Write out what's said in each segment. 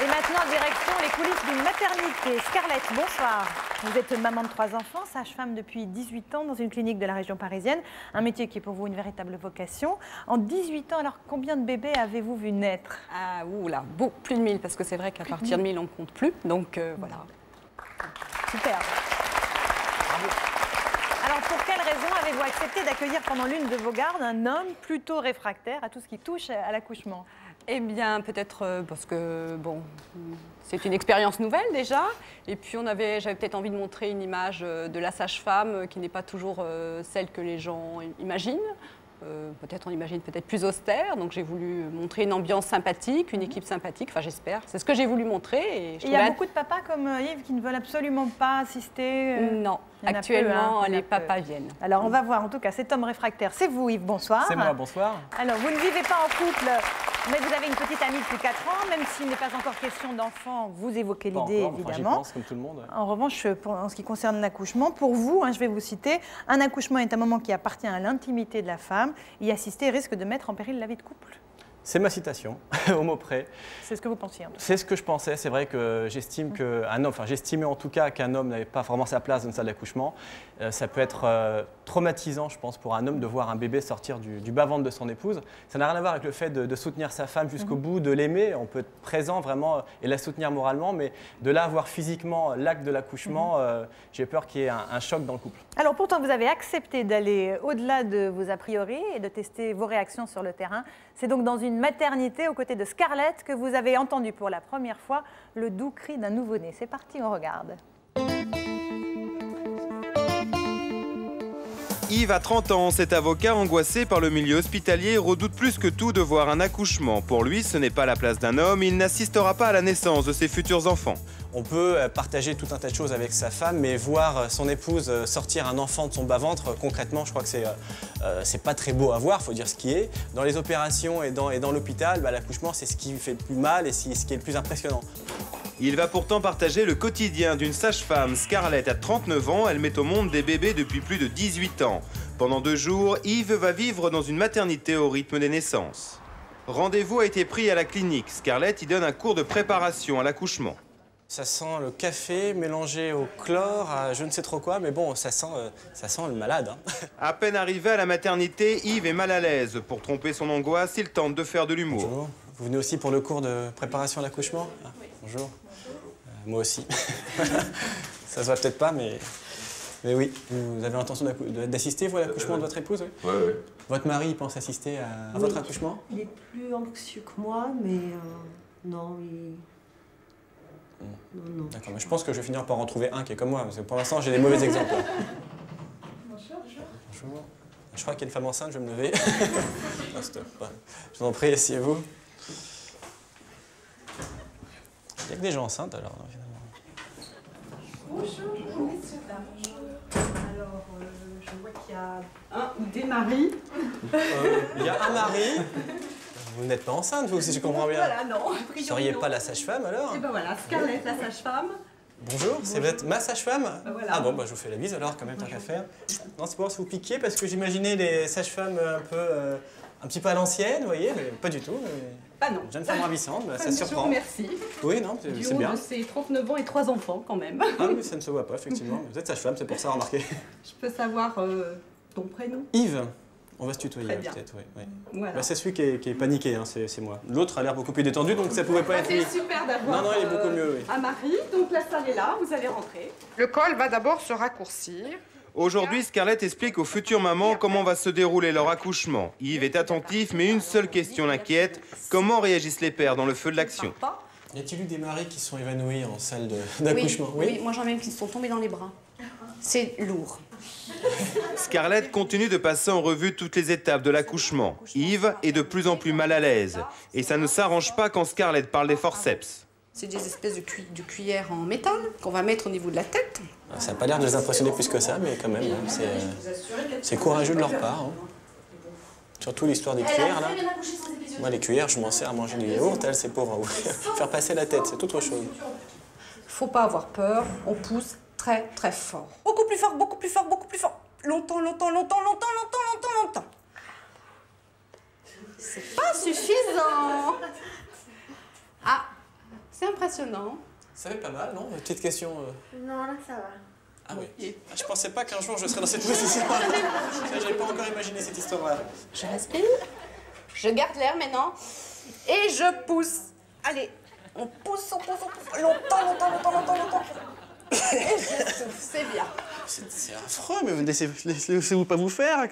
Et maintenant, direction les coulisses d'une maternité. Scarlett, bonsoir. Vous êtes maman de 3 enfants, sage-femme depuis 18 ans dans une clinique de la région parisienne. Un métier qui est pour vous une véritable vocation. En 18 ans, alors combien de bébés avez-vous vu naître? Ah, oula, beaucoup plus de 1000, parce que c'est vrai qu'à partir de 1000, on ne compte plus. Donc voilà. Super. Bravo. Alors, pour quelle raison avez-vous accepté d'accueillir pendant l'une de vos gardes un homme plutôt réfractaire à tout ce qui touche à l'accouchement? Eh bien, peut-être parce que, bon, c'est une expérience nouvelle déjà. Et puis, j'avais peut-être envie de montrer une image de la sage-femme qui n'est pas toujours celle que les gens imaginent. Peut-être on imagine peut-être plus austère, donc j'ai voulu montrer une ambiance sympathique, une équipe sympathique, enfin j'espère. C'est ce que j'ai voulu montrer. Et il y a beaucoup de papas comme Yves qui ne veulent absolument pas assister Non, actuellement les papas viennent. Alors on va voir en tout cas cet homme réfractaire. C'est vous Yves, bonsoir. C'est moi, bonsoir. Alors vous ne vivez pas en couple, mais vous avez une petite amie depuis 4 ans, même s'il n'est pas encore question d'enfant, vous évoquez l'idée évidemment. Enfin, j'y pense comme tout le monde. En revanche, en ce qui concerne l'accouchement, pour vous, je vais vous citer, un accouchement est un moment qui appartient à l'intimité de la femme. Y assister risque de mettre en péril la vie de couple. C'est ma citation, au mot près. C'est ce que vous pensiez en tout cas. C'est ce que je pensais. C'est vrai que j'estime qu'un homme, enfin j'estimais en tout cas qu'un homme n'avait pas vraiment sa place dans une salle d'accouchement. Ça peut être traumatisant, je pense, pour un homme de voir un bébé sortir du bas-ventre de son épouse. Ça n'a rien à voir avec le fait de soutenir sa femme jusqu'au bout, de l'aimer. On peut être présent vraiment et la soutenir moralement, mais de là voir physiquement l'acte de l'accouchement, j'ai peur qu'il y ait un choc dans le couple. Alors pourtant, vous avez accepté d'aller au-delà de vos a priori et de tester vos réactions sur le terrain. C'est donc dans une maternité aux côtés de Scarlett que vous avez entendu pour la première fois le doux cri d'un nouveau-né. C'est parti, on regarde. Yves a 30 ans, cet avocat angoissé par le milieu hospitalier redoute plus que tout de voir un accouchement. Pour lui, ce n'est pas la place d'un homme, il n'assistera pas à la naissance de ses futurs enfants. On peut partager tout un tas de choses avec sa femme, mais voir son épouse sortir un enfant de son bas-ventre, concrètement, je crois que c'est pas très beau à voir, il faut dire ce qui est. Dans les opérations et dans l'hôpital, l'accouchement, c'est ce qui fait le plus mal et ce qui est le plus impressionnant. Il va pourtant partager le quotidien d'une sage-femme. Scarlett a 39 ans, elle met au monde des bébés depuis plus de 18 ans. Pendant 2 jours, Yves va vivre dans une maternité au rythme des naissances. Rendez-vous a été pris à la clinique. Scarlett y donne un cours de préparation à l'accouchement. Ça sent le café mélangé au chlore, à je ne sais trop quoi, mais bon, ça sent le malade. À peine arrivé à la maternité, Yves est mal à l'aise. Pour tromper son angoisse, il tente de faire de l'humour. Bonjour. Vous venez aussi pour le cours de préparation à l'accouchement? Bonjour. Moi aussi. Ça se voit peut-être pas, mais oui. Vous avez l'intention d'assister, vous, à l'accouchement de votre épouse? Oui. Oui. Votre mari, il pense assister à votre accouchement? Il est plus anxieux que moi, mais non, il... Non. D'accord, mais je pense que je vais finir par en trouver un qui est comme moi, parce que pour l'instant, j'ai des mauvais exemples. Bonjour. Bonjour. Je crois qu'il y a une femme enceinte, je vais me lever. Non, stop. Je vous en prie, asseyez-vous. Il n'y a que des gens enceintes, alors, finalement. Bonjour, messieurs, dames. Alors, je vois qu'il y a un ou des maris. Il y a un mari. Vous n'êtes pas enceinte, vous, si je comprends bien. Voilà, non. Vous ne seriez pas la sage-femme, alors? Et ben voilà, Scarlett, la sage-femme. Bonjour, c'est votre ma sage-femme? Voilà. Ah bon, je vous fais la bise alors, quand même, tant qu'à faire. Non, c'est pour voir si vous piquiez, parce que j'imaginais les sages-femmes un petit peu à l'ancienne, vous voyez, mais pas du tout. Ah non. Jeune femme ravissante, ça Je surprend. vous remercie. Oui, non, c'est bien. C'est 39 ans et 3 enfants, quand même. Ah oui, ça ne se voit pas, effectivement. Vous êtes sage-femme, c'est pour ça, remarquez. Je peux savoir ton prénom? Yves. On va se tutoyer, peut-être, oui. Voilà. C'est celui qui est paniqué, hein, c'est moi. L'autre a l'air beaucoup plus détendu, donc ça pouvait pas être lui. C'est super d'avoir Non, il est beaucoup mieux, oui. un mari. Donc la salle est là, vous allez rentrer. Le col va d'abord se raccourcir. Aujourd'hui, Scarlett explique aux futures mamans comment va se dérouler leur accouchement. Yves est attentif, mais une seule question l'inquiète. Comment réagissent les pères dans le feu de l'action? Y a-t-il eu des maris qui sont évanouis en salle d'accouchement? Oui, moi j'en ai même qui sont tombés dans les bras. C'est lourd. Scarlett continue de passer en revue toutes les étapes de l'accouchement. Yves est de plus en plus mal à l'aise. Et ça ne s'arrange pas quand Scarlett parle des forceps. C'est des espèces de cuillères en métal qu'on va mettre au niveau de la tête. Ça n'a pas l'air de les impressionner plus que ça, mais quand même, c'est courageux de leur part. Hein. Surtout l'histoire des cuillères, là. Moi, les cuillères, je m'en sers à manger du yaourt, elles, c'est pour faire passer la tête, c'est autre chose. Faut pas avoir peur, on pousse très très fort. Beaucoup plus fort, beaucoup plus fort, beaucoup plus fort. Longtemps, longtemps, longtemps, longtemps, longtemps, longtemps, longtemps. C'est pas suffisant. Ah, c'est un impressionnant. Ça fait pas mal, non? Une petite question. Non, là, ça va. Ah oui. Ah, je pensais pas qu'un jour je serais dans cette position. J'avais pas encore imaginé cette histoire-là. Je respire. Je garde l'air maintenant. Et je pousse. Allez, on pousse, on pousse, on pousse. Longtemps, longtemps, longtemps, longtemps, longtemps. Et je souffle, c'est bien. C'est affreux, mais laissez-vous pas vous faire.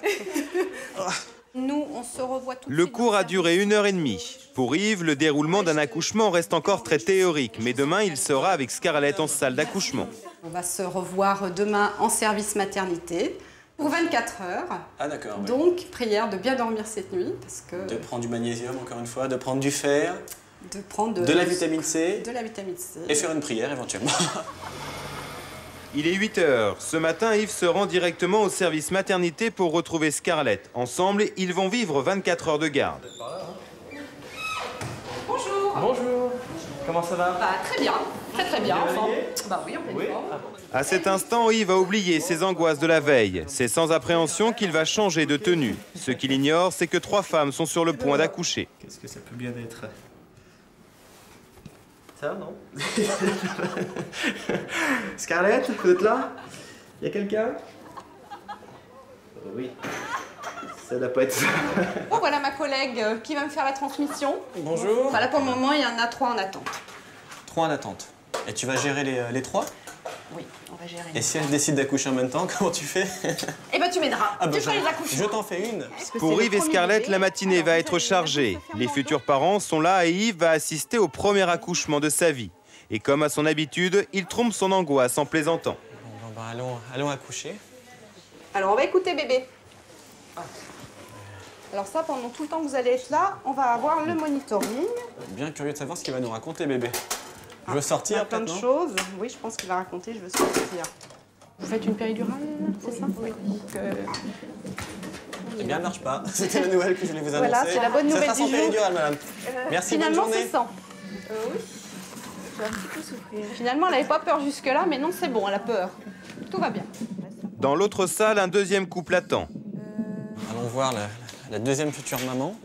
Nous, on se revoit tout de Le suite. cours a duré 1h30. Pour Yves, le déroulement d'un accouchement reste encore très théorique, mais demain, il sera avec Scarlett en salle d'accouchement. On va se revoir demain en service maternité pour 24 heures. Ah d'accord. Oui. Donc, prière de bien dormir cette nuit parce que De prendre du magnésium, encore une fois, de prendre du fer, de prendre de la vitamine C de la vitamine C. et faire une prière éventuellement. Il est 8h. Ce matin, Yves se rend directement au service maternité pour retrouver Scarlett. Ensemble, ils vont vivre 24 heures de garde. Bonjour. Bonjour. Comment ça va? Bah, très bien, très bien. Enfin, bah oui, en pleine forme. À cet instant, Yves a oublié ses angoisses de la veille. C'est sans appréhension qu'il va changer de tenue. Ce qu'il ignore, c'est que 3 femmes sont sur le point d'accoucher. Qu'est-ce que ça peut bien être? Ça, non? Scarlett, vous êtes là? Il y a quelqu'un? Oui. Ça doit pas être ça. Bon, voilà ma collègue qui va me faire la transmission. Bonjour. Voilà, pour le moment, il y en a 3 en attente. 3 en attente. Et tu vas gérer les 3? Oui, on va gérer. Et si elle décide d'accoucher en même temps, comment tu fais? Eh ben, tu m'aideras. Ah bah, tu feras les accouchements. je t'en fais une. Pour Yves et Scarlett, la matinée va être chargée. Les futurs parents sont là et Yves va assister au premier accouchement de sa vie. Et comme à son habitude, il trompe son angoisse en plaisantant. Bon, bah, allons accoucher. Alors, on va écouter bébé. Alors ça, pendant tout le temps que vous allez être là, on va avoir le monitoring. Bien curieux de savoir ce qu'il va nous raconter, bébé. Je veux sortir, plein de peut-être, non? choses. Oui, je pense qu'il va raconter, je veux sortir. Vous faites une péridurale, c'est ça? Oui. Eh bien, elle marche pas. C'était la nouvelle que je voulais vous annoncer. Voilà, c'est la bonne nouvelle Ça sera du sans jour. péridurale, madame. Merci, Finalement, bonne c'est journée. sans. Oui. Je vais un petit peu souffrir. Finalement, elle n'avait pas peur jusque-là, mais non, c'est bon, elle a peur. Tout va bien. Dans l'autre salle, un deuxième couple attend. Allons voir la deuxième future maman.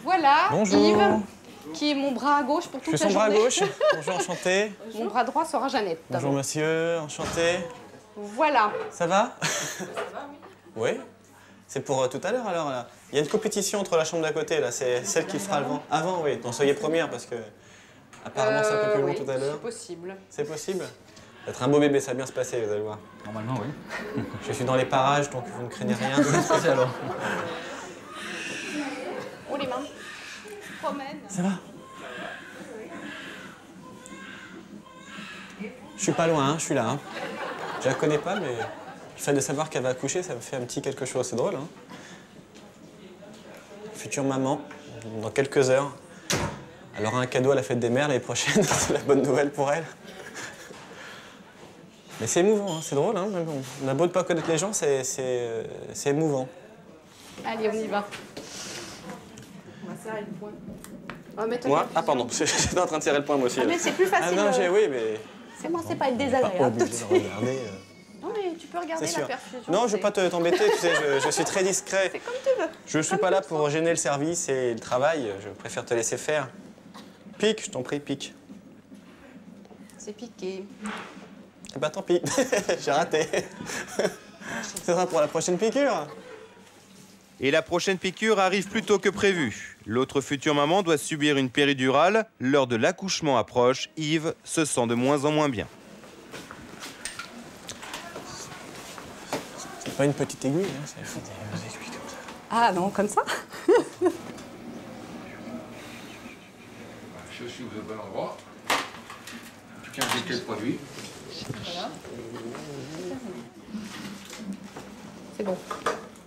Voilà, Bonjour. Yves, qui est mon bras à gauche pour toute Je suis la son bras journée. gauche. Bonjour, enchanté. Mon bras droit sera Jeannette. Bonjour, monsieur, enchanté. Voilà. Ça va? Ça va, oui. Oui? C'est pour tout à l'heure, alors, là. Il y a une compétition entre la chambre d'à côté, là. C'est celle qui fera le vent. Avant, oui. Donc, soyez première, parce que apparemment, c'est un peu plus long oui, tout à l'heure. c'est possible. C'est possible? Ça va être un beau bébé, ça va bien se passer, vous allez voir. Normalement, oui. Je suis dans les parages, donc vous ne craignez rien. alors. Oh, les mains. Je promène. Ça va? Je suis pas loin, hein, je suis là. Hein. Je la connais pas, mais le fait de savoir qu'elle va accoucher, ça me fait un petit quelque chose. C'est drôle, hein? Future maman, dans quelques heures. Elle aura un cadeau à la fête des mères l'année prochaine. C'est la bonne nouvelle pour elle. Mais c'est émouvant, hein, c'est drôle. Hein, mais bon, on a beau de pas connaître les gens, c'est émouvant. Allez, on y va. On va serrer le poing. On va mettre Moi? Ah pardon, j'étais en train de serrer le poing moi aussi. Ah, mais c'est plus facile. Ah non, oui, mais... C'est moi, c'est pas être Pas désagréable. obligé de regarder. Non, mais tu peux regarder C'est la sûr. perfusion. Non, je veux pas t'embêter, tu sais, je suis très discret. C'est comme tu veux. Je suis pas là pour gêner le service et le travail, je préfère te laisser faire. Pique, je t'en prie, pique. C'est piqué. Eh ben tant pis, j'ai raté. Ce sera pour la prochaine piqûre. Et la prochaine piqûre arrive plus tôt que prévu. L'autre future maman doit subir une péridurale. L'heure de l'accouchement approche. Yves se sent de moins en moins bien. C'est pas une petite aiguille, hein, c'est des aiguilles comme ça. Ah non, comme ça? Je suis au bon endroit. En tout cas, j'ai quel produit. Voilà. C'est bon.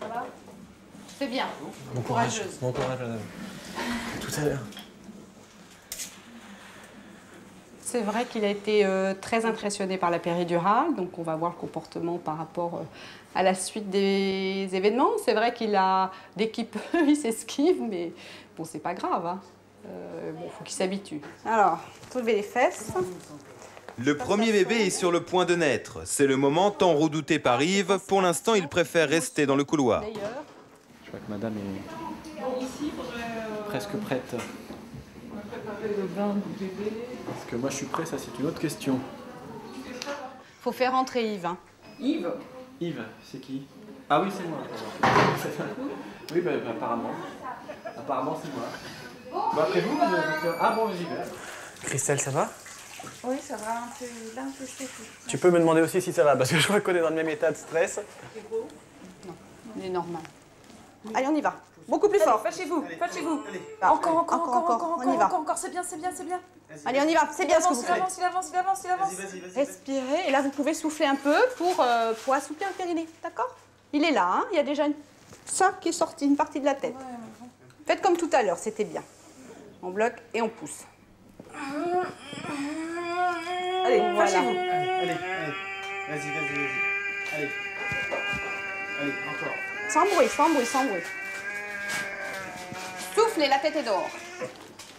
Ça va? C'est bien. Bon courage. Courageuse. Bon courage, madame. Tout à l'heure. C'est vrai qu'il a été très impressionné par la péridurale, donc on va voir le comportement par rapport à la suite des événements. C'est vrai qu'il a, dès qu'il peut, il s'esquive, mais bon, c'est pas grave. Hein. Bon, faut qu'il s'habitue. Alors, soulevez les fesses. Le premier bébé est sur le point de naître. C'est le moment tant redouté par Yves. Pour l'instant, il préfère rester dans le couloir. D'ailleurs, Je vois que madame est presque prête. On va préparer le bain du bébé. Est-ce que moi je suis prêt? Ça, c'est une autre question. Faut faire rentrer Yves. Hein. Yves. Yves, c'est qui? Ah oui, c'est moi. Oui, bah, apparemment. Apparemment, c'est moi. Bon, après vous, ah bon, j'y vais. Christelle, ça va? Oui, ça va un peu. Là, un peu stressé. Tu peux me demander aussi si ça va, parce que je crois qu'on est dans le même état de stress. Non, il est normal. Allez, on y va. Beaucoup plus fort. Fâchez-vous, fâchez-vous. Encore, Encore, c'est bien. Allez, on y va. C'est bien ce que vous faites. Il avance. Respirez. Et là, vous pouvez souffler un peu pour assouplir le périnée. D'accord? Il est là. Hein. Il y a déjà ça qui est sorti, une partie de la tête. Faites comme tout à l'heure, c'était bien. On bloque et on pousse. Allez, voilà. fâchez-vous. Allez. Vas-y. Allez, encore. Sans bruit. Soufflez, la tête est dehors.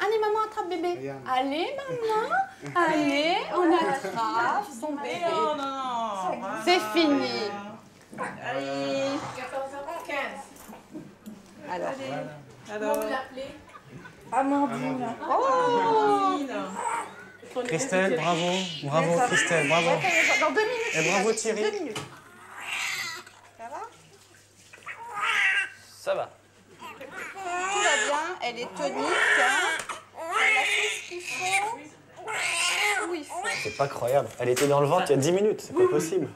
Allez, maman, attrape bébé. Regarde. Allez, maman. Allez, on attrape son bébé. Non. C'est fini. Allez. 14h15. Alors, Alors. Amandine. Christelle, bravo Christelle, bravo. dans 2 minutes. Et bravo Thierry. Thierry. 2 minutes. Ça va? Ça va. Tout va bien, elle est tonique. Hein. Elle a tout ce qu'il faut. Où il faut. C'est pas croyable. Elle était dans le ventre il y a 10 minutes, c'est pas possible.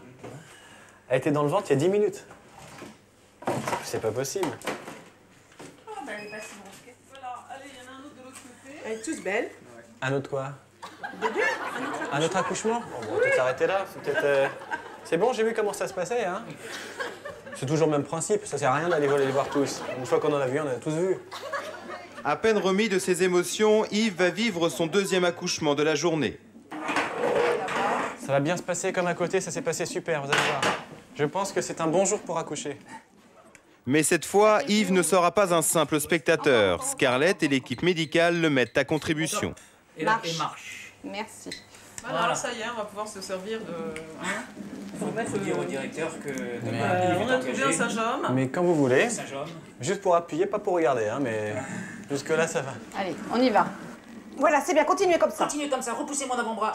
Elle était dans le ventre il y a 10 minutes. C'est pas possible. Elle est tous belles. Un autre quoi? Un autre accouchement? On va peut-être s'arrêter là. C'est bon, j'ai vu comment ça se passait. Hein. C'est toujours le même principe. Ça sert à rien d'aller les voir tous. Une fois qu'on en a vu, on a tous vu. À peine remis de ses émotions, Yves va vivre son deuxième accouchement de la journée. Ça va bien se passer comme à côté, ça s'est passé super, vous allez voir. Je pense que c'est un bon jour pour accoucher. Mais cette fois, Yves ne sera pas un simple spectateur. Scarlett et l'équipe médicale le mettent à contribution. Et marche. Merci. Voilà, ça y est, on va pouvoir se servir de... Il faut dire au directeur que on a trouvé un sage-homme. Mais quand vous voulez, sage-homme. juste pour appuyer, pas pour regarder, hein, mais jusque-là, ça va. Allez, on y va. Voilà, c'est bien, continuez comme ça. Continuez comme ça, repoussez mon avant-bras.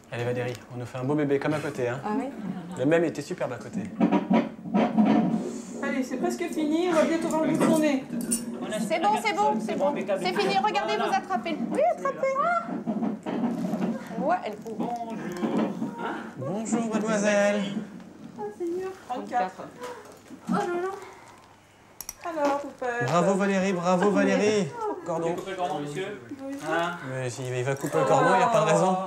Allez Valérie, on nous fait un beau bébé comme à côté. Hein. Ah oui? Le même était superbe à côté. Allez, c'est presque fini, on va bientôt voir le bout de son nez. C'est bon. C'est fini, regardez, vous attrapez. Oui, attrapez. Ouais, elle faut. Bonjour mademoiselle. Ah, Seigneur, 34. Oh là là. Alors, poupette. Bravo Valérie. Cordon. Coupez le cordon, monsieur. Hein? Mais il va couper le cordon, il n'y a pas de raison.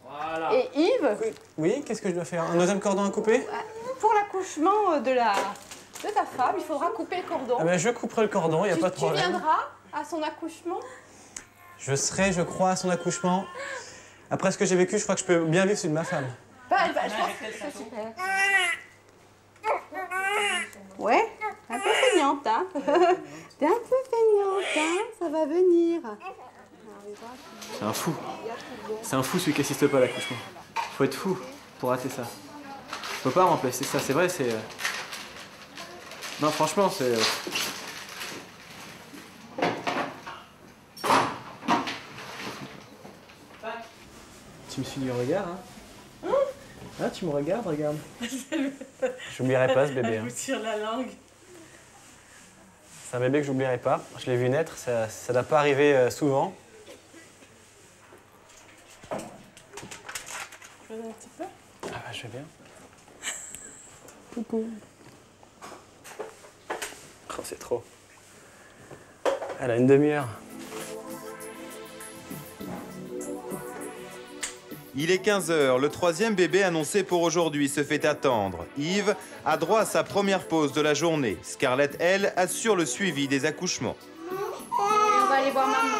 Voilà. Et Yves, Oui, qu'est-ce que je dois faire? Un deuxième cordon à couper? pour l'accouchement de ta femme, il faudra couper le cordon. Ah ben, je couperai le cordon, il n'y a pas de Tu problème. viendras à son accouchement? Je serai, je crois, à son accouchement. Après ce que j'ai vécu, je crois que je peux bien vivre celui de ma femme. Bah, je pense que c'est super. Ouais, un peu feignante, hein. T'es un peu feignante, hein. Ça va venir. C'est un fou. C'est un fou celui qui assiste pas à l'accouchement. Faut être fou pour rater ça. Faut pas remplacer ça, c'est vrai, c'est... Non, franchement, c'est... Tu me suis du regard, hein? Ah, tu me regardes, regarde. J'oublierai pas ce bébé. Elle vous tire la langue. C'est un bébé que j'oublierai pas. Je l'ai vu naître, ça n'a pas arrivé souvent. Je vais un petit peu. Ah bah, je vais bien. Coucou. Oh, c'est trop. Elle a une demi-heure. Il est 15h, le troisième bébé annoncé pour aujourd'hui se fait attendre. Yves a droit à sa première pause de la journée. Scarlett, elle, assure le suivi des accouchements. On va aller voir maman.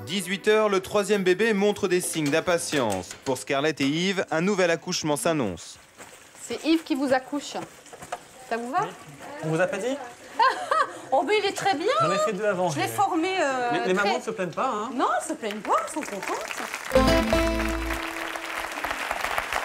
18h, le troisième bébé montre des signes d'impatience. Pour Scarlett et Yves, un nouvel accouchement s'annonce. C'est Yves qui vous accouche. Ça vous va? On vous a pas dit? Oh, mais il est très bien. J'en ai fait 2 avant. Je l'ai formé. Les très- mamans ne se plaignent pas, hein? Non, elles se plaignent pas, elles sont contentes.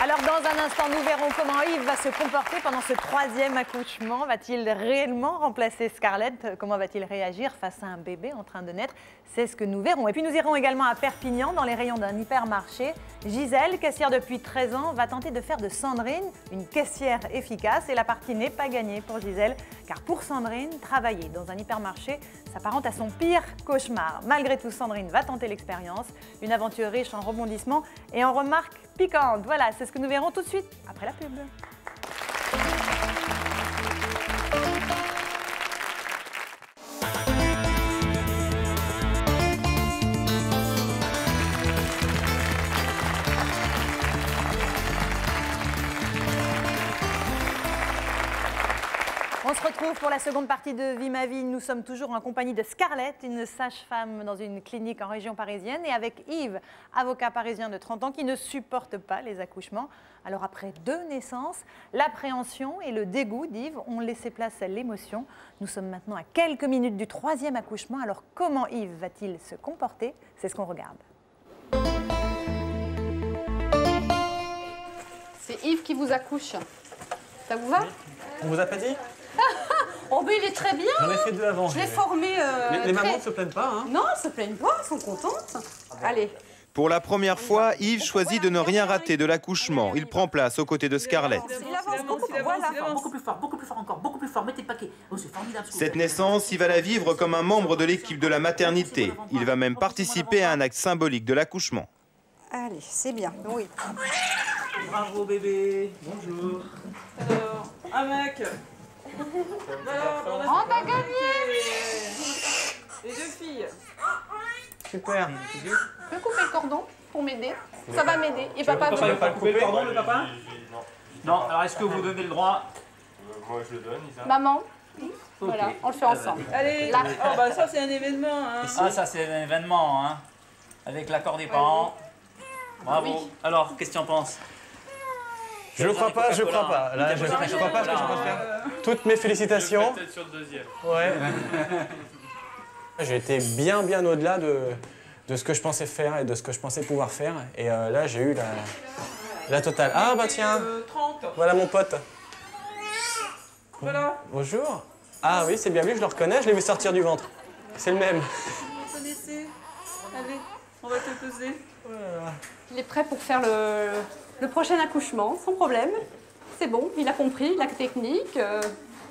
Alors dans un instant, nous verrons comment Yves va se comporter pendant ce troisième accouchement. Va-t-il réellement remplacer Scarlett? Comment va-t-il réagir face à un bébé en train de naître? C'est ce que nous verrons. Et puis nous irons également à Perpignan, dans les rayons d'un hypermarché. Gisèle, caissière depuis 13 ans, va tenter de faire de Sandrine une caissière efficace. Et la partie n'est pas gagnée pour Gisèle, car pour Sandrine, travailler dans un hypermarché s'apparente à son pire cauchemar. Malgré tout, Sandrine va tenter l'expérience. Une aventure riche en rebondissements et en remarques piquantes. Voilà, c'est ce que nous verrons tout de suite après la pub. On se retrouve pour la seconde partie de Vie ma vie. Nous sommes toujours en compagnie de Scarlett, une sage-femme dans une clinique en région parisienne, et avec Yves, avocat parisien de 30 ans qui ne supporte pas les accouchements. Alors après 2 naissances, l'appréhension et le dégoût d'Yves ont laissé place à l'émotion. Nous sommes maintenant à quelques minutes du 3e accouchement. Alors comment Yves va-t-il se comporter? C'est ce qu'on regarde. C'est Yves qui vous accouche. Ça vous va? On vous a pas dit? Oh, mais il est très bien. J'en ai fait 2 avant. Je l'ai formé. Les mamans ne se plaignent pas, hein? Non, elles se plaignent pas, elles sont contentes. Allez. Pour la première fois, Yves choisit de ne rien rater de l'accouchement. Il prend place aux côtés de Scarlett. Il avance beaucoup, voilà. Beaucoup plus fort encore, beaucoup plus fort. Mettez le paquet. Oh, c'est formidable. Cette naissance, il va la vivre comme un membre de l'équipe de la maternité. Il va même participer à un acte symbolique de l'accouchement. Allez, c'est bien. Oui. Bravo bébé. Bonjour. Alors, un mec. Alors, On a gagné. Les 2 filles. Super. Je peux couper le cordon pour m'aider? Ça va m'aider. Et papa Papa, il veut va pas couper le cordon, le papa? Non, alors est-ce que vous donnez le droit? Moi je le donne, Isa. Maman. Voilà, on le fait ensemble. Allez, Là. oh, bah, ça c'est un événement. Hein. Ah, ça c'est un événement, hein. Avec l'accord des parents. Bravo. Oui. Alors, qu'est-ce que tu en penses? Je ne crois pas, je crois pas. Là, je ne crois pas ce que je suis en train de faire. Toutes mes félicitations. Peut-être sur le deuxième. Ouais. J'ai été bien au-delà de ce que je pensais faire et de ce que je pensais pouvoir faire. Et là, j'ai eu la totale. Ah bah tiens, 30. voilà mon pote. Voilà. Bonjour. Ah oui, c'est bien vu, je le reconnais, je l'ai vu sortir du ventre. C'est le même. Vous connaissez? Allez, on va te peser. Il est prêt pour faire le prochain accouchement, sans problème. C'est bon, il a compris la technique.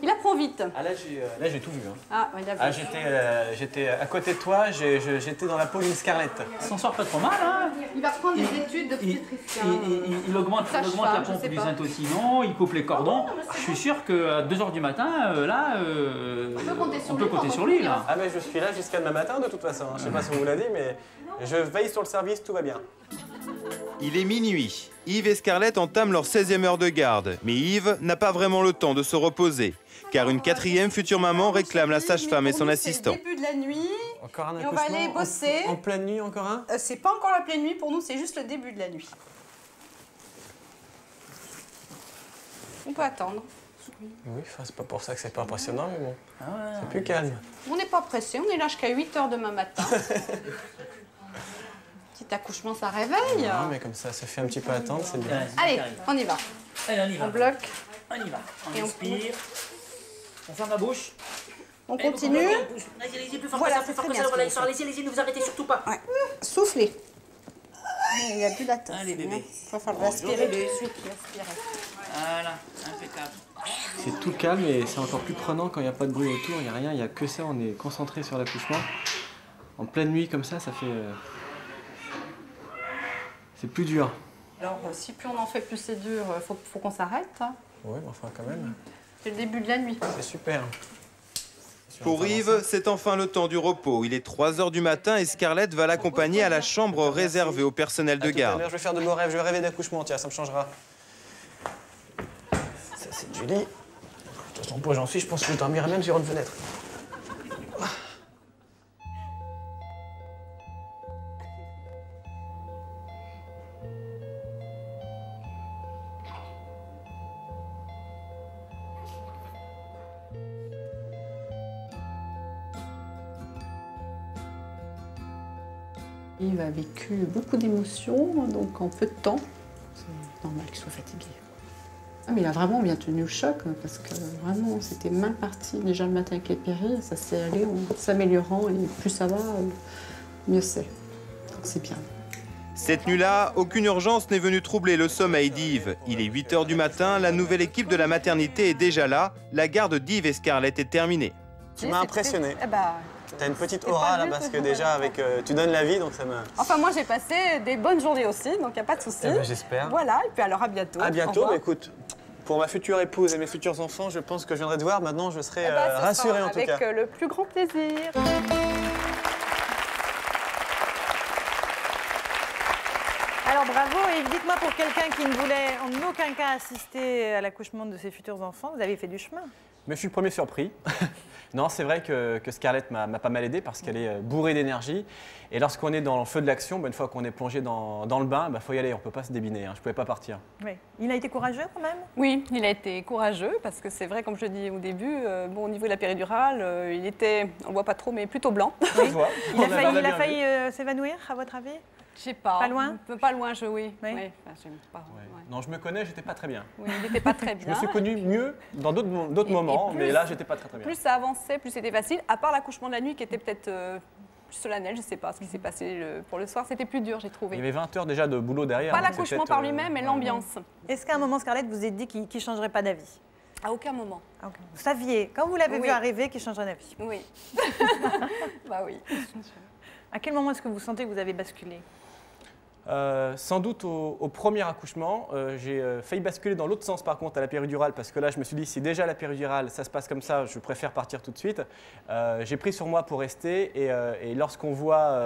Il apprend vite. Ah là, j'ai tout vu. Hein. Ah, il a vu. Ah, j'étais à côté de toi, j'étais dans la peau d'une Scarlett. Il s'en sort pas trop mal, hein. Il va prendre des études d'obstétricien. Il augmente la pompe des intestinaux, il coupe les cordons. Je suis sûr qu'à 2 h du matin, là, on peut compter sur lui. Là. Ah mais je suis là jusqu'à demain matin de toute façon. Je sais pas si on vous l'a dit, mais je veille sur le service, tout va bien. Il est minuit. Yves et Scarlett entament leur 16e heure de garde. Mais Yves n'a pas vraiment le temps de se reposer. Car une 4e future maman réclame la sage-femme et son assistant. C'est le début de la nuit. Encore un Et on accouchement va aller bosser. en pleine nuit, encore un? C'est pas encore la pleine nuit pour nous, c'est juste le début de la nuit. On peut attendre. Oui, enfin, c'est pas pour ça que c'est pas impressionnant, mais bon, c'est plus calme. On n'est pas pressé, on est là jusqu'à 8 h demain matin. Petit accouchement, ça réveille. Non, mais comme ça fait un petit peu attendre, c'est bien. Allez, on y va. Allez, on y va. On bloque, On y va. On Et on inspire. On ferme la bouche. On Allez, continue. Allez-y, plus fort Voilà, que ça, plus fort c'est que très ça. bien Voilà, ce que vous allez-y, ne vous arrêtez surtout pas. Ouais. Soufflez. Il n'y a plus d'attente. Allez, bébé. Il va falloir aspirer tout de suite. Voilà, impeccable. C'est tout calme et c'est encore plus prenant quand il n'y a pas de bruit autour, il n'y a rien, il n'y a que ça, on est concentré sur l'accouchement. En pleine nuit comme ça fait... c'est plus dur. Alors, si plus on en fait, plus c'est dur, faut qu'on s'arrête. Hein. Oui, mais enfin quand même, C'est le début de la nuit. c'est super. Pour Yves, c'est enfin le temps du repos. Il est 3 h du matin et Scarlett va l'accompagner à la chambre réservée au personnel de garde. Je vais faire de beaux rêves, je vais rêver d'accouchement, tiens, ça me changera. Ça c'est du lit. De toute façon, pour j'en suis, je pense que je dormirai même sur une fenêtre. Yves a vécu beaucoup d'émotions, donc en peu de temps. C'est normal qu'il soit fatigué. Ah, mais il a vraiment bien tenu le choc, parce que vraiment, c'était mal parti. Déjà le matin avec les péris, ça s'est allé en s'améliorant, et plus ça va, mieux c'est. Donc c'est bien. Cette nuit-là, aucune urgence n'est venue troubler le sommeil d'Yves. Il est 8 h du matin, la nouvelle équipe de la maternité est déjà là. La garde d'Yves et Scarlett est terminée. Tu m'as impressionné. Bah, tu as une petite aura là, parce que déjà, avec, tu donnes la vie, donc ça me... enfin, moi, j'ai passé des bonnes journées aussi, donc il n'y a pas de souci. J'espère. Voilà, et puis alors à bientôt. À bientôt, mais écoute, pour ma future épouse et mes futurs enfants, je pense que je viendrai te voir. Maintenant, je serai rassuré en tout cas. Avec le plus grand plaisir. Alors bravo, et dites-moi, pour quelqu'un qui ne voulait en aucun cas assister à l'accouchement de ses futurs enfants, vous avez fait du chemin. Mais je suis le premier surpris. Non, c'est vrai que Scarlett m'a pas mal aidé parce qu'elle est bourrée d'énergie. Et lorsqu'on est dans le feu de l'action, une fois qu'on est plongé dans le bain, il faut y aller, on ne peut pas se débiner, hein. Je ne pouvais pas partir. Oui. Il a été courageux quand même? Oui, il a été courageux parce que c'est vrai, comme je le dis au début, bon, au niveau de la péridurale, il était, on ne le voit pas trop, mais plutôt blanc. Oui. Il a failli s'évanouir, à votre avis? Je sais pas. Pas loin? Pas loin, oui. Oui. Ouais. Enfin, j'aime pas. Ouais. Ouais. Non, je me connais, j'étais pas très bien. Oui, il n'était pas très bien. Je me suis connu mieux dans d'autres moments, plus, mais là, j'étais pas très bien. Plus ça avançait, plus c'était facile, à part l'accouchement de la nuit qui était peut-être plus solennel, je ne sais pas ce qui s'est passé pour le soir. C'était plus dur, j'ai trouvé. Il y avait 20 heures déjà de boulot derrière. Pas l'accouchement par lui-même, mais l'ambiance. Est-ce qu'à un moment, Scarlett, vous êtes dit qu'il ne changerait pas d'avis? À aucun moment. Vous saviez, quand vous l'avez vu arriver, qu'il changerait d'avis? Oui. Bah oui. À quel moment est-ce que vous sentez que vous avez basculé? Sans doute au premier accouchement, j'ai failli basculer dans l'autre sens par contre à la péridurale parce que là je me suis dit si déjà la péridurale ça se passe comme ça, je préfère partir tout de suite. J'ai pris sur moi pour rester et lorsqu'on voit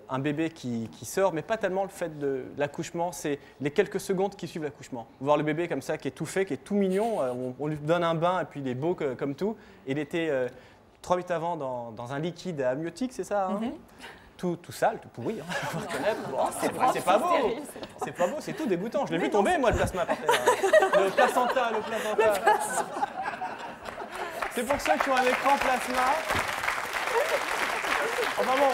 un bébé qui sort, mais pas tellement le fait de l'accouchement, c'est les quelques secondes qui suivent l'accouchement. Voir le bébé comme ça qui est tout fait, qui est tout mignon, on lui donne un bain et puis il est beau comme tout. Il était 3 minutes avant dans un liquide amniotique, c'est ça hein tout sale, tout pourri, hein, faut reconnaître. Bon, c'est pas beau, c'est pas beau, c'est tout dégoûtant. Je l'ai vu tomber, moi, le plasma par terre. Le placenta. C'est pour ceux qui ont un écran plasma. Enfin bon,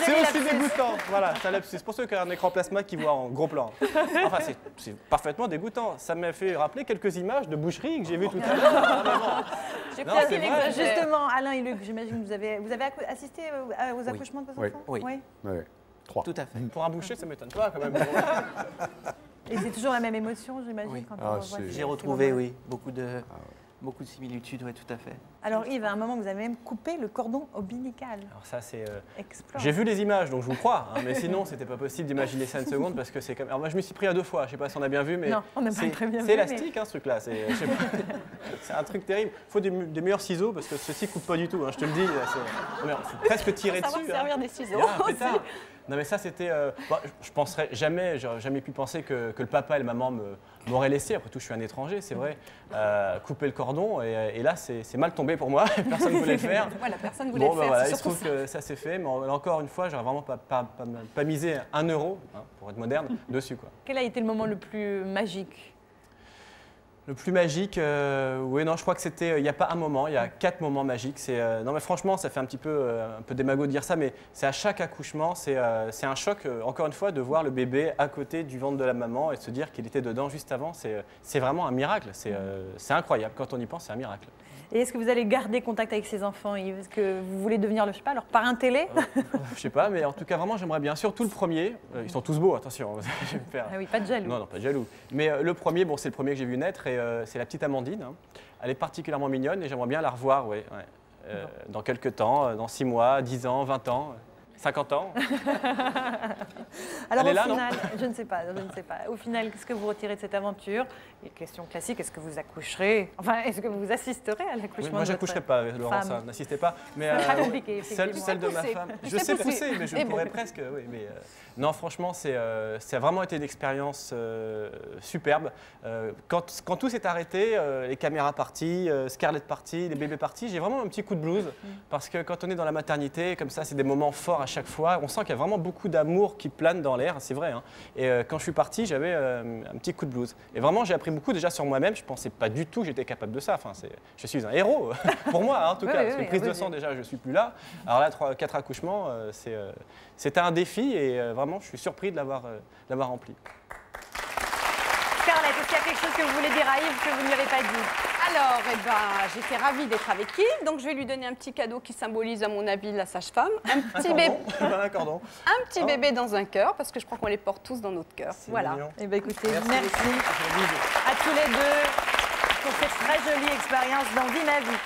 c'est aussi dégoûtant. Voilà, c'est pour ceux qui ont un écran plasma qui voient en gros plan. Enfin, c'est parfaitement dégoûtant. Ça m'a fait rappeler quelques images de boucherie que j'ai vues tout à l'heure. Justement, Alain et Luc, j'imagine que vous avez assisté aux accouchements de vos enfants? Oui. 3. Tout à fait. Pour un boucher, ça ne m'étonne pas quand même. Et c'est toujours la même émotion, j'imagine, quand on revoit. J'ai retrouvé, beaucoup de similitudes, oui, tout à fait. Alors Yves, à un moment, vous avez même coupé le cordon ombilical. Alors ça, c'est... Explore. J'ai vu les images, donc je vous crois, hein, mais sinon, c'était pas possible d'imaginer ça une seconde parce que c'est comme... Alors moi, je me suis pris à 2 fois, je sais pas si on a bien vu, mais... Non, on n'a pas très bien vu. C'est élastique, hein, ce truc-là, c'est un truc terrible. Il faut des meilleurs ciseaux parce que ceci coupe pas du tout, hein, je te le dis. C'est presque tiré dessus. Il faut servir des ciseaux aussi. Non mais ça c'était, je penserais jamais, j'aurais jamais pu penser que le papa et la maman m'auraient laissé. Après tout, je suis un étranger, c'est vrai. Couper le cordon et là c'est mal tombé pour moi. Personne ne voulait le faire. Voilà, personne voulait le faire. Voilà, il se trouve que ça s'est fait, mais encore une fois, j'aurais vraiment pas misé 1 euro, hein, pour être moderne, dessus quoi. Quel a été le moment le plus magique? Le plus magique, oui, non, je crois que c'était, il n'y a pas un moment, il y a 4 moments magiques. Non mais franchement, ça fait un peu démago de dire ça, mais c'est à chaque accouchement, c'est un choc, encore une fois, de voir le bébé à côté du ventre de la maman et de se dire qu'il était dedans juste avant. C'est vraiment un miracle, c'est incroyable. Quand on y pense, c'est un miracle. Et est-ce que vous allez garder contact avec ces enfants, Yves? Est-ce que vous voulez devenir, je sais pas, leur parrain télé? Je sais pas, mais en tout cas, vraiment, j'aimerais bien. Surtout le premier. Ils sont tous beaux, attention. Je vais me faire... Ah oui, pas de jaloux. Non, pas de jaloux. Mais le premier, bon, c'est le premier que j'ai vu naître et c'est la petite Amandine. Hein. Elle est particulièrement mignonne et j'aimerais bien la revoir, dans quelques temps, dans 6 mois, 10 ans, 20 ans. 50 ans. Alors au final, je ne sais pas. Au final, qu'est-ce que vous retirez de cette aventure? Et question classique, est-ce que vous accoucherez? Enfin, est-ce que vous assisterez à l'accouchement? Oui, moi, j'accoucherai pas, Laurence, n'assistez pas. Mais c'est très compliqué, celle de ma femme. Je sais pousser, mais je pourrais presque. Oui, mais non, franchement, ça a vraiment été une expérience superbe. Quand tout s'est arrêté, les caméras parties, Scarlett partie, les bébés partis, j'ai vraiment un petit coup de blues parce que quand on est dans la maternité, comme ça, c'est des moments forts à chaque fois. On sent qu'il y a vraiment beaucoup d'amour qui plane dans l'air, c'est vrai. Hein. Et quand je suis parti, j'avais un petit coup de blues. Et vraiment, j'ai appris beaucoup déjà sur moi-même. Je ne pensais pas du tout que j'étais capable de ça. Enfin, je suis un héros, pour moi, hein, en tout cas. Parce que prise de sang, déjà, je ne suis plus là. Alors là, 4 accouchements, c'était un défi et vraiment, je suis surpris de l'avoir rempli. quelque chose que vous voulez dire à Yves que vous ne lui avez pas dit? Alors, j'étais ravie d'être avec Yves, donc je vais lui donner un petit cadeau qui symbolise, à mon avis, la sage-femme. Un petit bébé. Un cordon. Un petit bébé dans un cœur, parce que je crois qu'on les porte tous dans notre cœur. Voilà. Eh bien, écoutez, merci à tous les deux pour cette très jolie expérience dans Vie ma vie.